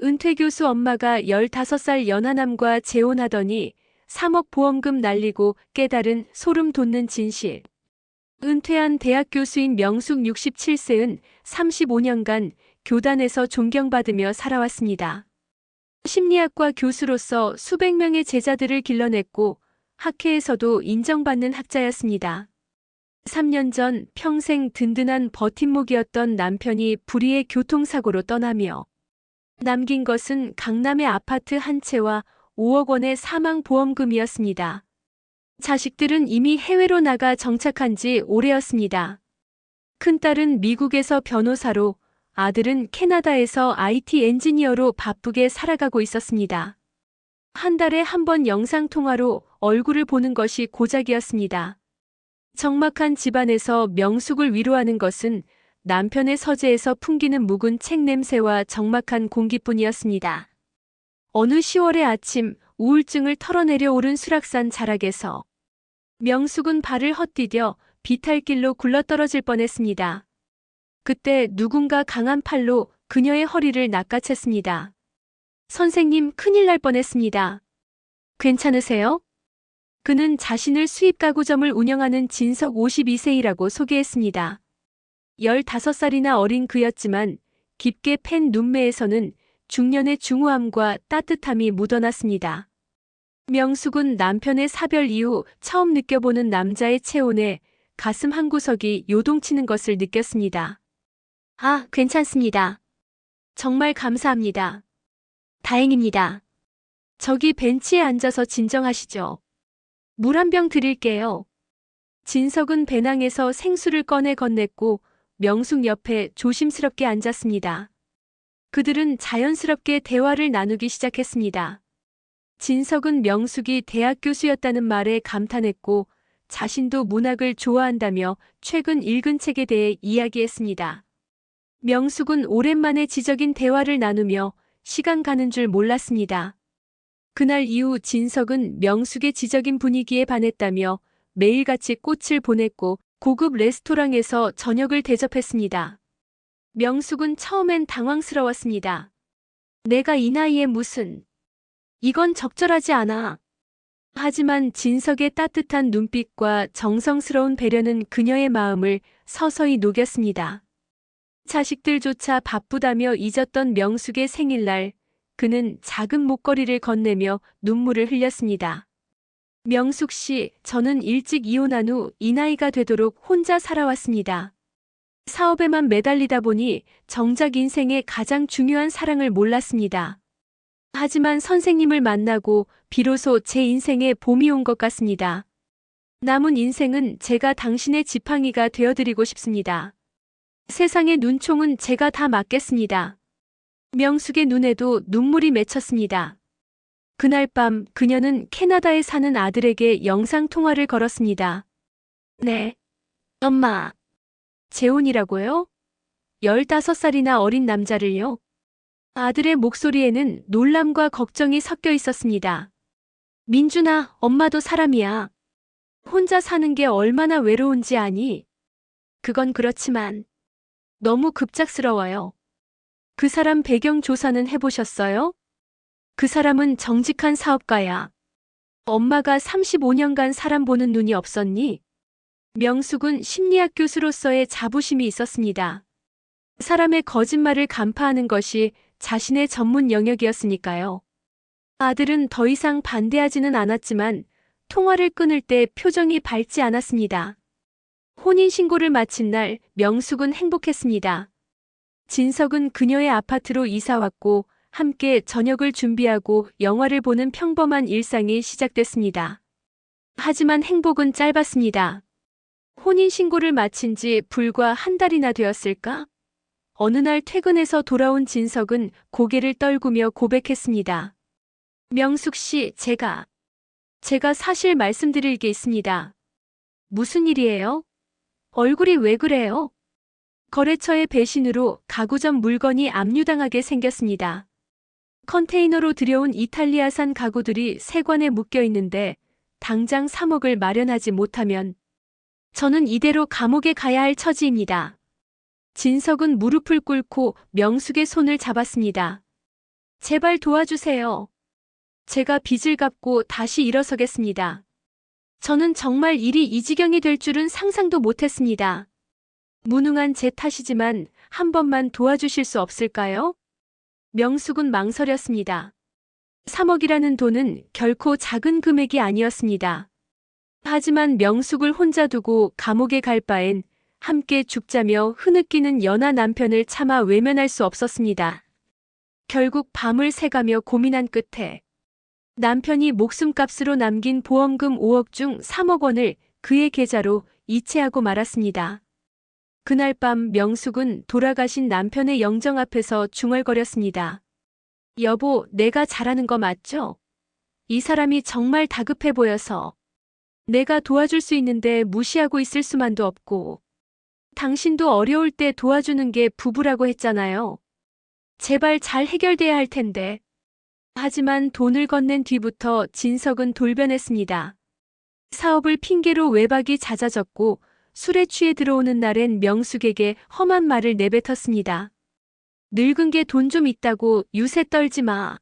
은퇴 교수 엄마가 15살 연하남과 재혼하더니 3억 보험금 날리고 깨달은 소름 돋는 진실. 은퇴한 대학 교수인 명숙 67세은 35년간 교단에서 존경받으며 살아왔습니다. 심리학과 교수로서 수백 명의 제자들을 길러냈고 학회에서도 인정받는 학자였습니다. 3년 전 평생 든든한 버팀목이었던 남편이 불의의 교통사고로 떠나며 남긴 것은 강남의 아파트 한 채와 5억 원의 사망보험금이었습니다. 자식들은 이미 해외로 나가 정착한 지 오래였습니다. 큰딸은 미국에서 변호사로, 아들은 캐나다에서 IT 엔지니어로 바쁘게 살아가고 있었습니다. 한 달에 한 번 영상통화로 얼굴을 보는 것이 고작이었습니다. 적막한 집안에서 명숙을 위로하는 것은 남편의 서재에서 풍기는 묵은 책 냄새와 적막한 공기뿐이었습니다. 어느 10월의 아침, 우울증을 털어내려 오른 수락산 자락에서 명숙은 발을 헛디뎌 비탈길로 굴러떨어질 뻔했습니다. 그때 누군가 강한 팔로 그녀의 허리를 낚아챘습니다. 선생님, 큰일 날 뻔했습니다. 괜찮으세요? 그는 자신을 수입 가구점을 운영하는 진석 52세이라고 소개했습니다. 15살이나 어린 그였지만 깊게 팬 눈매에서는 중년의 중후함과 따뜻함이 묻어났습니다. 명숙은 남편의 사별 이후 처음 느껴보는 남자의 체온에 가슴 한구석이 요동치는 것을 느꼈습니다. 아, 괜찮습니다. 정말 감사합니다. 다행입니다. 저기 벤치에 앉아서 진정하시죠. 물 한 병 드릴게요. 진석은 배낭에서 생수를 꺼내 건넸고 명숙 옆에 조심스럽게 앉았습니다. 그들은 자연스럽게 대화를 나누기 시작했습니다. 진석은 명숙이 대학 교수였다는 말에 감탄했고 자신도 문학을 좋아한다며 최근 읽은 책에 대해 이야기했습니다. 명숙은 오랜만에 지적인 대화를 나누며 시간 가는 줄 몰랐습니다. 그날 이후 진석은 명숙의 지적인 분위기에 반했다며 매일같이 꽃을 보냈고 고급 레스토랑에서 저녁을 대접했습니다. 명숙은 처음엔 당황스러웠습니다. 내가 이 나이에 무슨... 이건 적절하지 않아. 하지만 진석의 따뜻한 눈빛과 정성스러운 배려는 그녀의 마음을 서서히 녹였습니다. 자식들조차 바쁘다며 잊었던 명숙의 생일날, 그는 작은 목걸이를 건네며 눈물을 흘렸습니다. 명숙 씨, 저는 일찍 이혼한 후 이 나이가 되도록 혼자 살아왔습니다. 사업에만 매달리다 보니 정작 인생의 가장 중요한 사랑을 몰랐습니다. 하지만 선생님을 만나고 비로소 제 인생에 봄이 온 것 같습니다. 남은 인생은 제가 당신의 지팡이가 되어드리고 싶습니다. 세상의 눈총은 제가 다 맡겠습니다. 명숙의 눈에도 눈물이 맺혔습니다. 그날 밤 그녀는 캐나다에 사는 아들에게 영상통화를 걸었습니다. 네. 엄마. 재혼이라고요? 15살이나 어린 남자를요? 아들의 목소리에는 놀람과 걱정이 섞여 있었습니다. 민준아, 엄마도 사람이야. 혼자 사는 게 얼마나 외로운지 아니? 그건 그렇지만 너무 급작스러워요. 그 사람 배경 조사는 해보셨어요? 그 사람은 정직한 사업가야. 엄마가 35년간 사람 보는 눈이 없었니? 명숙은 심리학 교수로서의 자부심이 있었습니다. 사람의 거짓말을 간파하는 것이 자신의 전문 영역이었으니까요. 아들은 더 이상 반대하지는 않았지만 통화를 끊을 때 표정이 밝지 않았습니다. 혼인신고를 마친 날 명숙은 행복했습니다. 진석은 그녀의 아파트로 이사왔고 함께 저녁을 준비하고 영화를 보는 평범한 일상이 시작됐습니다. 하지만 행복은 짧았습니다. 혼인신고를 마친 지 불과 한 달이나 되었을까? 어느 날 퇴근해서 돌아온 진석은 고개를 떨구며 고백했습니다. 명숙 씨, 제가 사실 말씀드릴 게 있습니다. 무슨 일이에요? 얼굴이 왜 그래요? 거래처의 배신으로 가구점 물건이 압류당하게 생겼습니다. 컨테이너로 들여온 이탈리아산 가구들이 세관에 묶여 있는데 당장 3억을 마련하지 못하면 저는 이대로 감옥에 가야 할 처지입니다. 진석은 무릎을 꿇고 명숙의 손을 잡았습니다. 제발 도와주세요. 제가 빚을 갚고 다시 일어서겠습니다. 저는 정말 일이 이 지경이 될 줄은 상상도 못했습니다. 무능한 제 탓이지만 한 번만 도와주실 수 없을까요? 명숙은 망설였습니다. 3억이라는 돈은 결코 작은 금액이 아니었습니다. 하지만 명숙을 혼자 두고 감옥에 갈 바엔 함께 죽자며 흐느끼는 연하 남편을 차마 외면할 수 없었습니다. 결국 밤을 새가며 고민한 끝에 남편이 목숨값으로 남긴 보험금 5억 중 3억 원을 그의 계좌로 이체하고 말았습니다. 그날 밤 명숙은 돌아가신 남편의 영정 앞에서 중얼거렸습니다. 여보, 내가 잘하는 거 맞죠? 이 사람이 정말 다급해 보여서 내가 도와줄 수 있는데 무시하고 있을 수만도 없고 당신도 어려울 때 도와주는 게 부부라고 했잖아요. 제발 잘 해결돼야 할 텐데. 하지만 돈을 건넨 뒤부터 진석은 돌변했습니다. 사업을 핑계로 외박이 잦아졌고 술에 취해 들어오는 날엔 명숙에게 험한 말을 내뱉었습니다. 늙은 게 돈 좀 있다고 유세 떨지 마.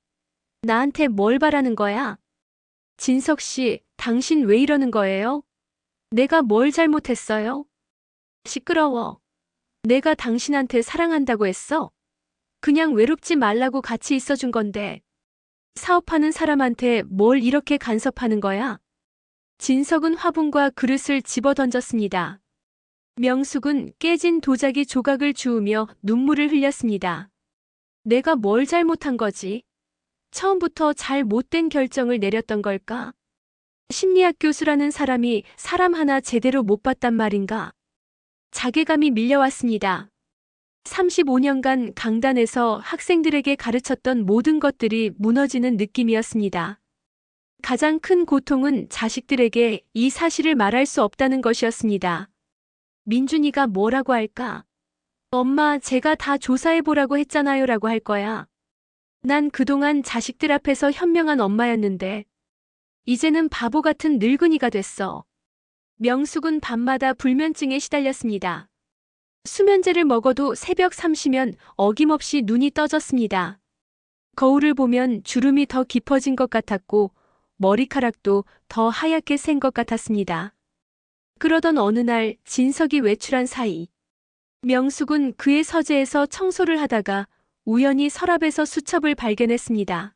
나한테 뭘 바라는 거야? 진석 씨, 당신 왜 이러는 거예요? 내가 뭘 잘못했어요? 시끄러워. 내가 당신한테 사랑한다고 했어? 그냥 외롭지 말라고 같이 있어준 건데. 사업하는 사람한테 뭘 이렇게 간섭하는 거야? 진석은 화분과 그릇을 집어던졌습니다. 명숙은 깨진 도자기 조각을 주우며 눈물을 흘렸습니다. 내가 뭘 잘못한 거지? 처음부터 잘 못된 결정을 내렸던 걸까? 심리학 교수라는 사람이 사람 하나 제대로 못 봤단 말인가? 자괴감이 밀려왔습니다. 35년간 강단에서 학생들에게 가르쳤던 모든 것들이 무너지는 느낌이었습니다. 가장 큰 고통은 자식들에게 이 사실을 말할 수 없다는 것이었습니다. 민준이가 뭐라고 할까? 엄마, 제가 다 조사해보라고 했잖아요 라고 할 거야. 난 그동안 자식들 앞에서 현명한 엄마였는데 이제는 바보 같은 늙은이가 됐어. 명숙은 밤마다 불면증에 시달렸습니다. 수면제를 먹어도 새벽 3시면 어김없이 눈이 떠졌습니다. 거울을 보면 주름이 더 깊어진 것 같았고 머리카락도 더 하얗게 센 것 같았습니다. 그러던 어느 날 진석이 외출한 사이 명숙은 그의 서재에서 청소를 하다가 우연히 서랍에서 수첩을 발견했습니다.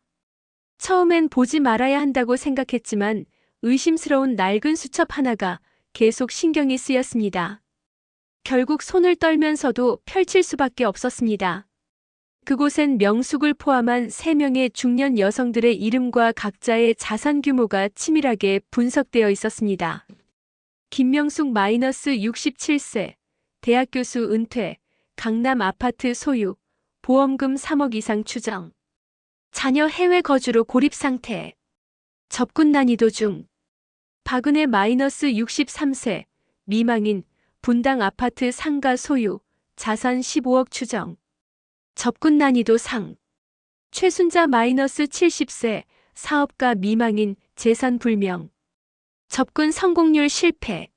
처음엔 보지 말아야 한다고 생각했지만 의심스러운 낡은 수첩 하나가 계속 신경이 쓰였습니다. 결국 손을 떨면서도 펼칠 수밖에 없었습니다. 그곳엔 명숙을 포함한 3명의 중년 여성들의 이름과 각자의 자산 규모가 치밀하게 분석되어 있었습니다. 김명숙 -67세, 대학 교수 은퇴, 강남 아파트 소유, 보험금 3억 이상 추정. 자녀 해외 거주로 고립 상태. 접근 난이도 중. 박은혜 -63세, 미망인, 분당 아파트 상가 소유, 자산 15억 추정. 접근 난이도 상. 최순자 -70세, 사업가 미망인, 재산 불명. 접근 성공률 실패.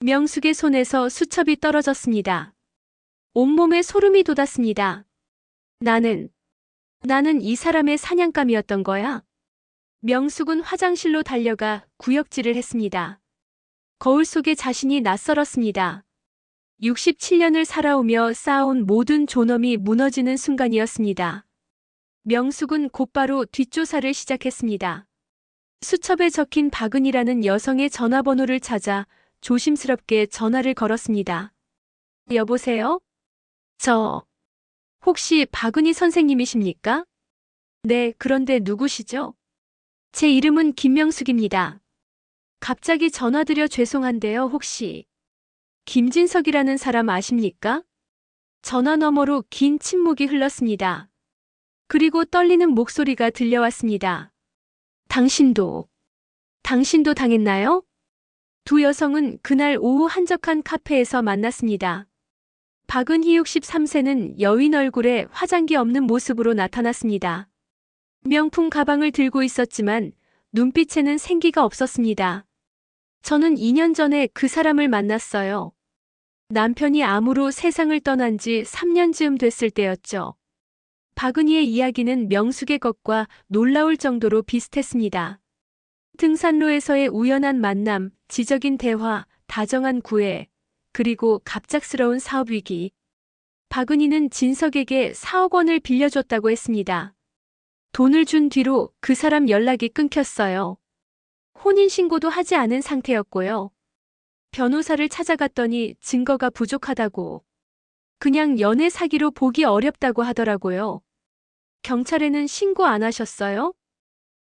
명숙의 손에서 수첩이 떨어졌습니다. 온몸에 소름이 돋았습니다. 나는 이 사람의 사냥감이었던 거야. 명숙은 화장실로 달려가 구역질을 했습니다. 거울 속에 자신이 낯설었습니다. 67년을 살아오며 쌓아온 모든 존엄이 무너지는 순간이었습니다. 명숙은 곧바로 뒷조사를 시작했습니다. 수첩에 적힌 박은이라는 여성의 전화번호를 찾아 조심스럽게 전화를 걸었습니다. 여보세요? 혹시 박은희 선생님이십니까? 네, 그런데 누구시죠? 제 이름은 김명숙입니다. 갑자기 전화드려 죄송한데요, 혹시 김진석이라는 사람 아십니까? 전화 너머로 긴 침묵이 흘렀습니다. 그리고 떨리는 목소리가 들려왔습니다. 당신도 당했나요? 두 여성은 그날 오후 한적한 카페에서 만났습니다. 박은희 63세는 여인 얼굴에 화장기 없는 모습으로 나타났습니다. 명품 가방을 들고 있었지만 눈빛에는 생기가 없었습니다. 저는 2년 전에 그 사람을 만났어요. 남편이 암으로 세상을 떠난 지 3년쯤 됐을 때였죠. 박은희의 이야기는 명숙의 것과 놀라울 정도로 비슷했습니다. 등산로에서의 우연한 만남, 지적인 대화, 다정한 구애, 그리고 갑작스러운 사업 위기. 박은희는 진석에게 4억 원을 빌려줬다고 했습니다. 돈을 준 뒤로 그 사람 연락이 끊겼어요. 혼인신고도 하지 않은 상태였고요. 변호사를 찾아갔더니 증거가 부족하다고. 그냥 연애 사기로 보기 어렵다고 하더라고요. 경찰에는 신고 안 하셨어요?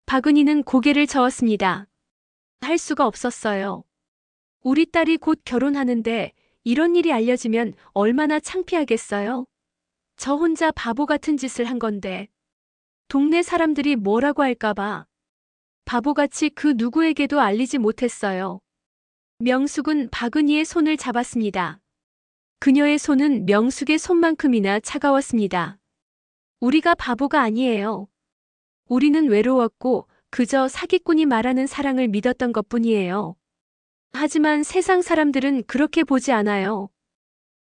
박은희는 고개를 저었습니다. 할 수가 없었어요. 우리 딸이 곧 결혼하는데 이런 일이 알려지면 얼마나 창피하겠어요? 저 혼자 바보 같은 짓을 한 건데. 동네 사람들이 뭐라고 할까봐. 바보같이 그 누구에게도 알리지 못했어요. 명숙은 박은희의 손을 잡았습니다. 그녀의 손은 명숙의 손만큼이나 차가웠습니다. 우리가 바보가 아니에요. 우리는 외로웠고 그저 사기꾼이 말하는 사랑을 믿었던 것뿐이에요. 하지만 세상 사람들은 그렇게 보지 않아요.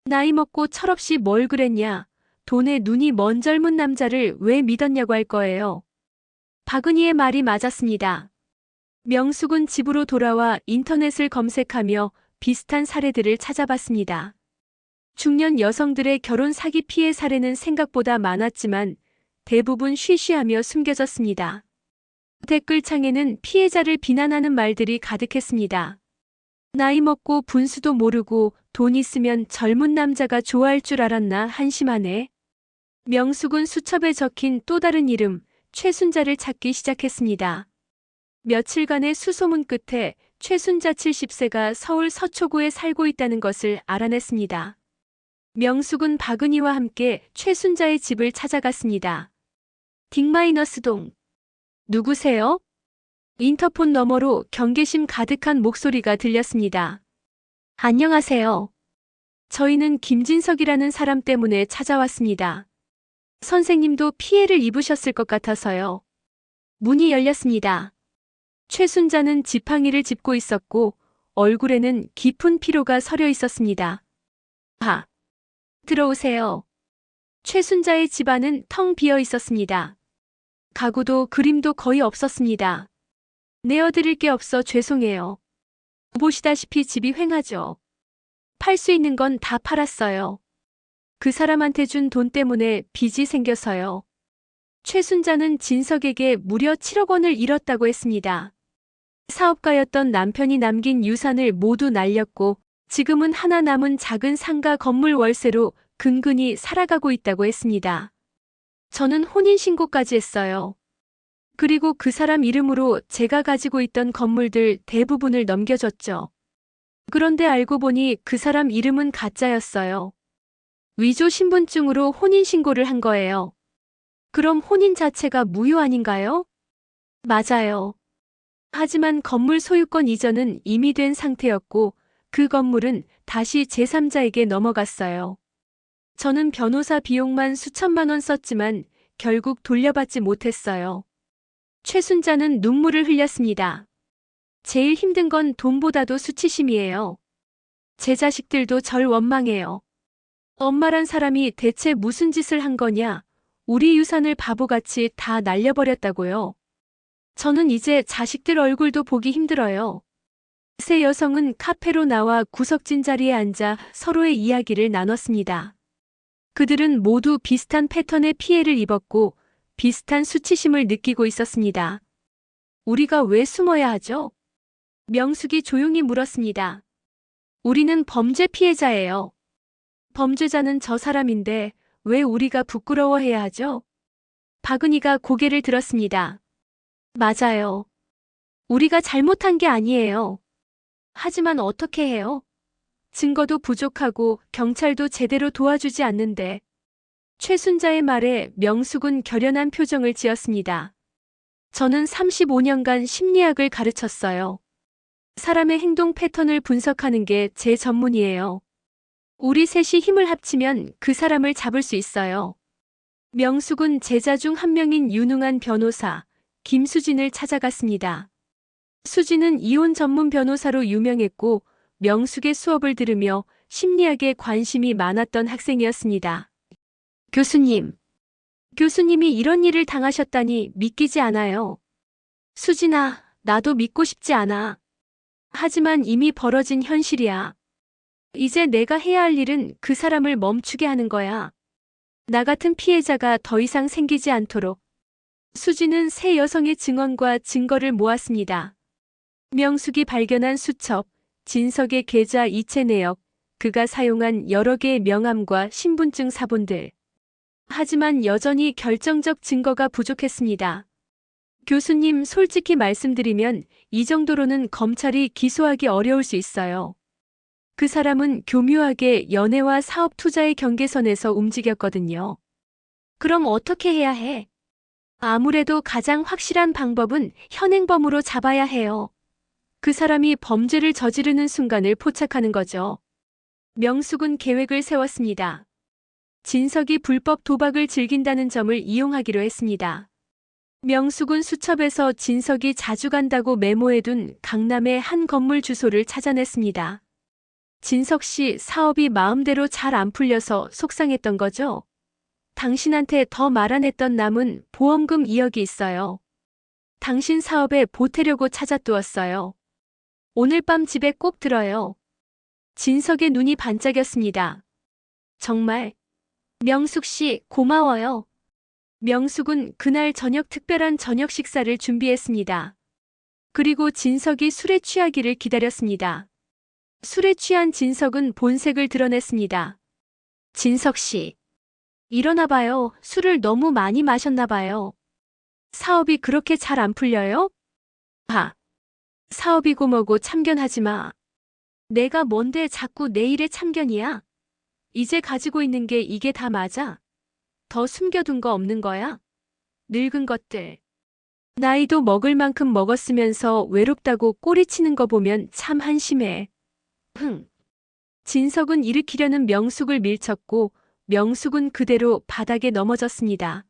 나이 먹고 철없이 뭘 그랬냐, 돈에 눈이 먼 젊은 남자를 왜 믿었냐고 할 거예요. 박은희의 말이 맞았습니다. 명숙은 집으로 돌아와 인터넷을 검색하며 비슷한 사례들을 찾아봤습니다. 중년 여성들의 결혼 사기 피해 사례는 생각보다 많았지만 대부분 쉬쉬하며 숨겨졌습니다. 댓글창에는 피해자를 비난하는 말들이 가득했습니다. 나이 먹고 분수도 모르고 돈 있으면 젊은 남자가 좋아할 줄 알았나 한심하네. 명숙은 수첩에 적힌 또 다른 이름, 최순자를 찾기 시작했습니다. 며칠간의 수소문 끝에 최순자 70세가 서울 서초구에 살고 있다는 것을 알아냈습니다. 명숙은 박은희와 함께 최순자의 집을 찾아갔습니다. 딩-동. 누구세요? 인터폰 너머로 경계심 가득한 목소리가 들렸습니다. 안녕하세요. 저희는 김진석이라는 사람 때문에 찾아왔습니다. 선생님도 피해를 입으셨을 것 같아서요. 문이 열렸습니다. 최순자는 지팡이를 짚고 있었고 얼굴에는 깊은 피로가 서려 있었습니다. 들어오세요. 최순자의 집안은 텅 비어 있었습니다. 가구도 그림도 거의 없었습니다. 내어드릴 게 없어 죄송해요. 보시다시피 집이 횡하죠. 팔 수 있는 건 다 팔았어요. 그 사람한테 준 돈 때문에 빚이 생겨서요. 최순자는 진석에게 무려 7억 원을 잃었다고 했습니다. 사업가였던 남편이 남긴 유산을 모두 날렸고 지금은 하나 남은 작은 상가 건물 월세로 근근히 살아가고 있다고 했습니다. 저는 혼인신고까지 했어요. 그리고 그 사람 이름으로 제가 가지고 있던 건물들 대부분을 넘겨줬죠. 그런데 알고 보니 그 사람 이름은 가짜였어요. 위조 신분증으로 혼인신고를 한 거예요. 그럼 혼인 자체가 무효 아닌가요? 맞아요. 하지만 건물 소유권 이전은 이미 된 상태였고 그 건물은 다시 제3자에게 넘어갔어요. 저는 변호사 비용만 수천만 원 썼지만 결국 돌려받지 못했어요. 최순자는 눈물을 흘렸습니다. 제일 힘든 건 돈보다도 수치심이에요. 제 자식들도 절 원망해요. 엄마란 사람이 대체 무슨 짓을 한 거냐? 우리 유산을 바보같이 다 날려버렸다고요. 저는 이제 자식들 얼굴도 보기 힘들어요. 세 여성은 카페로 나와 구석진 자리에 앉아 서로의 이야기를 나눴습니다. 그들은 모두 비슷한 패턴의 피해를 입었고 비슷한 수치심을 느끼고 있었습니다. 우리가 왜 숨어야 하죠? 명숙이 조용히 물었습니다. 우리는 범죄 피해자예요. 범죄자는 저 사람인데 왜 우리가 부끄러워해야 하죠? 박은희가 고개를 들었습니다. 맞아요. 우리가 잘못한 게 아니에요. 하지만 어떻게 해요? 증거도 부족하고 경찰도 제대로 도와주지 않는데. 최순자의 말에 명숙은 결연한 표정을 지었습니다. 저는 35년간 심리학을 가르쳤어요. 사람의 행동 패턴을 분석하는 게 제 전문이에요. 우리 셋이 힘을 합치면 그 사람을 잡을 수 있어요. 명숙은 제자 중 한 명인 유능한 변호사 김수진을 찾아갔습니다. 수진은 이혼 전문 변호사로 유명했고 명숙의 수업을 들으며 심리학에 관심이 많았던 학생이었습니다. 교수님, 교수님이 이런 일을 당하셨다니 믿기지 않아요. 수진아, 나도 믿고 싶지 않아. 하지만 이미 벌어진 현실이야. 이제 내가 해야 할 일은 그 사람을 멈추게 하는 거야. 나 같은 피해자가 더 이상 생기지 않도록. 수진은 세 여성의 증언과 증거를 모았습니다. 명숙이 발견한 수첩, 진석의 계좌 이체 내역, 그가 사용한 여러 개의 명함과 신분증 사본들. 하지만 여전히 결정적 증거가 부족했습니다. 교수님, 솔직히 말씀드리면 이 정도로는 검찰이 기소하기 어려울 수 있어요. 그 사람은 교묘하게 연애와 사업 투자의 경계선에서 움직였거든요. 그럼 어떻게 해야 해? 아무래도 가장 확실한 방법은 현행범으로 잡아야 해요. 그 사람이 범죄를 저지르는 순간을 포착하는 거죠. 명숙은 계획을 세웠습니다. 진석이 불법 도박을 즐긴다는 점을 이용하기로 했습니다. 명숙은 수첩에서 진석이 자주 간다고 메모해둔 강남의 한 건물 주소를 찾아냈습니다. 진석 씨, 사업이 마음대로 잘 안 풀려서 속상했던 거죠? 당신한테 더 말 안 했던 남은 보험금 2억이 있어요. 당신 사업에 보태려고 찾아두었어요. 오늘 밤 집에 꼭 들어요. 진석의 눈이 반짝였습니다. 정말? 명숙 씨, 고마워요. 명숙은 그날 저녁 특별한 저녁 식사를 준비했습니다. 그리고 진석이 술에 취하기를 기다렸습니다. 술에 취한 진석은 본색을 드러냈습니다. 진석 씨, 일어나 봐요. 술을 너무 많이 마셨나 봐요. 사업이 그렇게 잘 안 풀려요? 사업이고 뭐고 참견하지 마. 내가 뭔데 자꾸 내 일에 참견이야? 이제 가지고 있는 게 이게 다 맞아? 더 숨겨둔 거 없는 거야? 늙은 것들. 나이도 먹을 만큼 먹었으면서 외롭다고 꼬리치는 거 보면 참 한심해. 진석은 일으키려는 명숙을 밀쳤고 명숙은 그대로 바닥에 넘어졌습니다.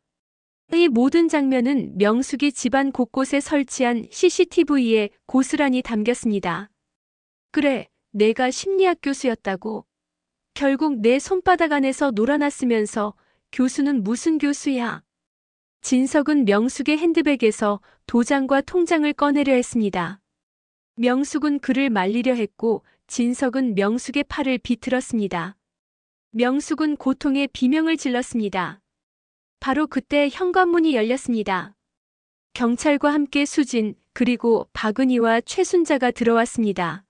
이 모든 장면은 명숙이 집안 곳곳에 설치한 CCTV에 고스란히 담겼습니다. 그래, 내가 심리학 교수였다고. 결국 내 손바닥 안에서 놀아났으면서 교수는 무슨 교수야? 진석은 명숙의 핸드백에서 도장과 통장을 꺼내려 했습니다. 명숙은 그를 말리려 했고 진석은 명숙의 팔을 비틀었습니다. 명숙은 고통에 비명을 질렀습니다. 바로 그때 현관문이 열렸습니다. 경찰과 함께 수진, 그리고 박은희와 최순자가 들어왔습니다.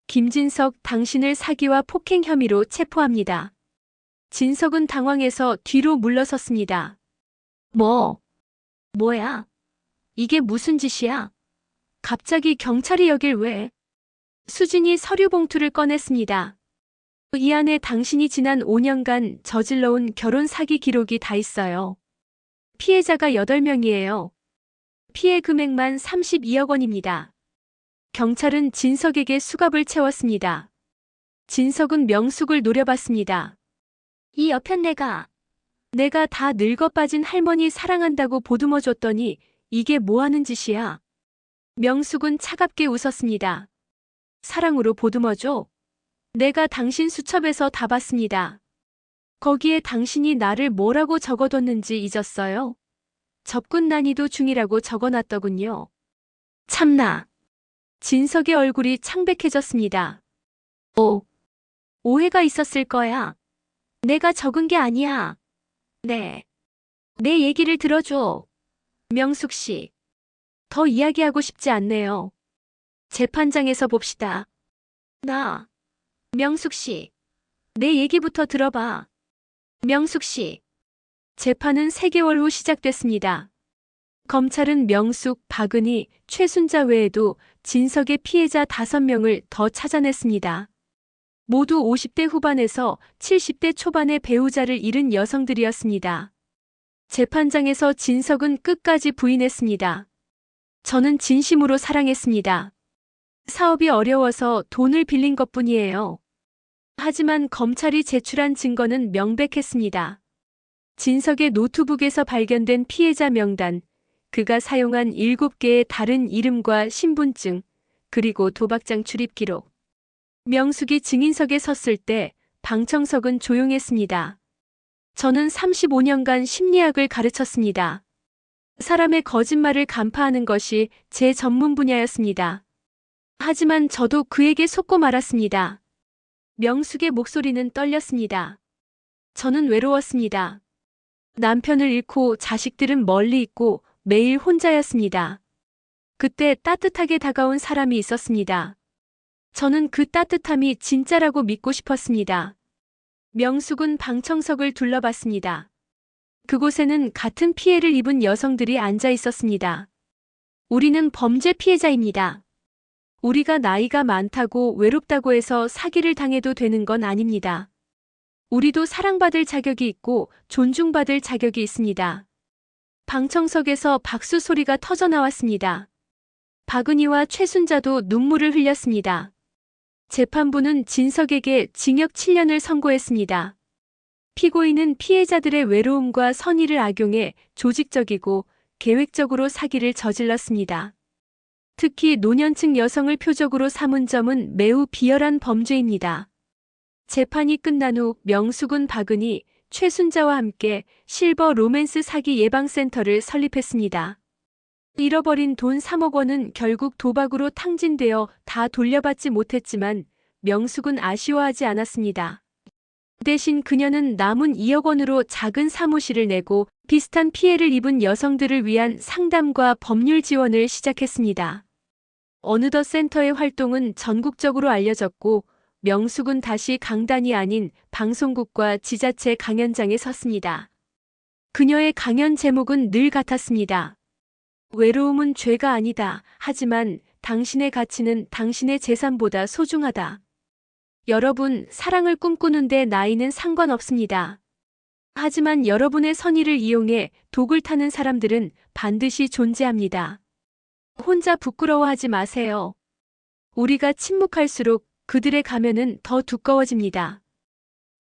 김진석, 당신을 사기와 폭행 혐의로 체포합니다. 진석은 당황해서 뒤로 물러섰습니다. 뭐야? 이게 무슨 짓이야? 갑자기 경찰이 여길 왜? 수진이 서류 봉투를 꺼냈습니다. 이 안에 당신이 지난 5년간 저질러온 결혼 사기 기록이 다 있어요. 피해자가 8명이에요. 피해 금액만 32억 원입니다. 경찰은 진석에게 수갑을 채웠습니다. 진석은 명숙을 노려봤습니다. 이 여편 내가 다 늙어 빠진 할머니 사랑한다고 보듬어 줬더니 이게 뭐 하는 짓이야? 명숙은 차갑게 웃었습니다. 사랑으로 보듬어줘? 내가 당신 수첩에서 다 봤습니다. 거기에 당신이 나를 뭐라고 적어뒀는지 잊었어요? 접근 난이도 중이라고 적어놨더군요. 참나. 진석의 얼굴이 창백해졌습니다. 오해가 있었을 거야. 내가 적은 게 아니야. 네. 내 얘기를 들어줘. 명숙 씨. 더 이야기하고 싶지 않네요. 재판장에서 봅시다. 명숙 씨. 내 얘기부터 들어봐. 명숙 씨. 재판은 3개월 후 시작됐습니다. 검찰은 명숙, 박은희, 최순자 외에도 진석의 피해자 5명을 더 찾아냈습니다. 모두 50대 후반에서 70대 초반의 배우자를 잃은 여성들이었습니다. 재판장에서 진석은 끝까지 부인했습니다. 저는 진심으로 사랑했습니다. 사업이 어려워서 돈을 빌린 것뿐이에요. 하지만 검찰이 제출한 증거는 명백했습니다. 진석의 노트북에서 발견된 피해자 명단, 그가 사용한 7개의 다른 이름과 신분증, 그리고 도박장 출입 기록. 명숙이 증인석에 섰을 때 방청석은 조용했습니다. 저는 35년간 심리학을 가르쳤습니다. 사람의 거짓말을 간파하는 것이 제 전문 분야였습니다. 하지만 저도 그에게 속고 말았습니다. 명숙의 목소리는 떨렸습니다. 저는 외로웠습니다. 남편을 잃고 자식들은 멀리 있고 매일 혼자였습니다. 그때 따뜻하게 다가온 사람이 있었습니다. 저는 그 따뜻함이 진짜라고 믿고 싶었습니다. 명숙은 방청석을 둘러봤습니다. 그곳에는 같은 피해를 입은 여성들이 앉아 있었습니다. 우리는 범죄 피해자입니다. 우리가 나이가 많다고 외롭다고 해서 사기를 당해도 되는 건 아닙니다. 우리도 사랑받을 자격이 있고 존중받을 자격이 있습니다. 방청석에서 박수 소리가 터져 나왔습니다. 박은희와 최순자도 눈물을 흘렸습니다. 재판부는 진석에게 징역 7년을 선고했습니다. 피고인은 피해자들의 외로움과 선의를 악용해 조직적이고 계획적으로 사기를 저질렀습니다. 특히 노년층 여성을 표적으로 삼은 점은 매우 비열한 범죄입니다. 재판이 끝난 후 명숙은 박은희, 최순자와 함께 실버 로맨스 사기 예방센터를 설립했습니다. 잃어버린 돈 3억 원은 결국 도박으로 탕진되어 다 돌려받지 못했지만 명숙은 아쉬워하지 않았습니다. 대신 그녀는 남은 2억 원으로 작은 사무실을 내고 비슷한 피해를 입은 여성들을 위한 상담과 법률 지원을 시작했습니다. 어느덧 센터의 활동은 전국적으로 알려졌고 명숙은 다시 강단이 아닌 방송국과 지자체 강연장에 섰습니다. 그녀의 강연 제목은 늘 같았습니다. 외로움은 죄가 아니다. 하지만 당신의 가치는 당신의 재산보다 소중하다. 여러분, 사랑을 꿈꾸는데 나이는 상관없습니다. 하지만 여러분의 선의를 이용해 독을 타는 사람들은 반드시 존재합니다. 혼자 부끄러워하지 마세요. 우리가 침묵할수록 그들의 가면은 더 두꺼워집니다.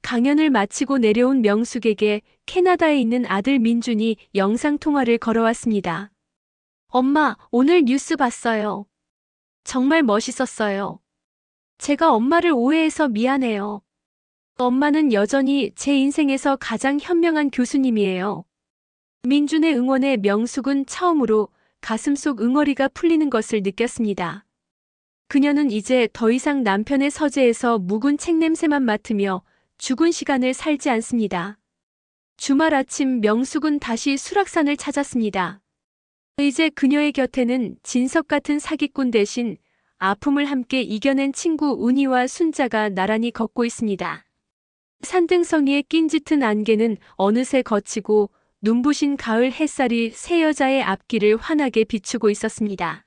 강연을 마치고 내려온 명숙에게 캐나다에 있는 아들 민준이 영상통화를 걸어왔습니다. 엄마, 오늘 뉴스 봤어요. 정말 멋있었어요. 제가 엄마를 오해해서 미안해요. 엄마는 여전히 제 인생에서 가장 현명한 교수님이에요. 민준의 응원에 명숙은 처음으로 가슴속 응어리가 풀리는 것을 느꼈습니다. 그녀는 이제 더 이상 남편의 서재에서 묵은 책 냄새만 맡으며 죽은 시간을 살지 않습니다. 주말 아침 명숙은 다시 수락산을 찾았습니다. 이제 그녀의 곁에는 진석 같은 사기꾼 대신 아픔을 함께 이겨낸 친구 운이와 순자가 나란히 걷고 있습니다. 산등성이의 낀 짙은 안개는 어느새 걷히고 눈부신 가을 햇살이 세 여자의 앞길을 환하게 비추고 있었습니다.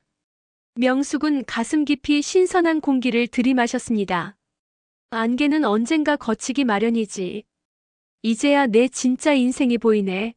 명숙은 가슴 깊이 신선한 공기를 들이마셨습니다. 안개는 언젠가 걷히기 마련이지. 이제야 내 진짜 인생이 보이네.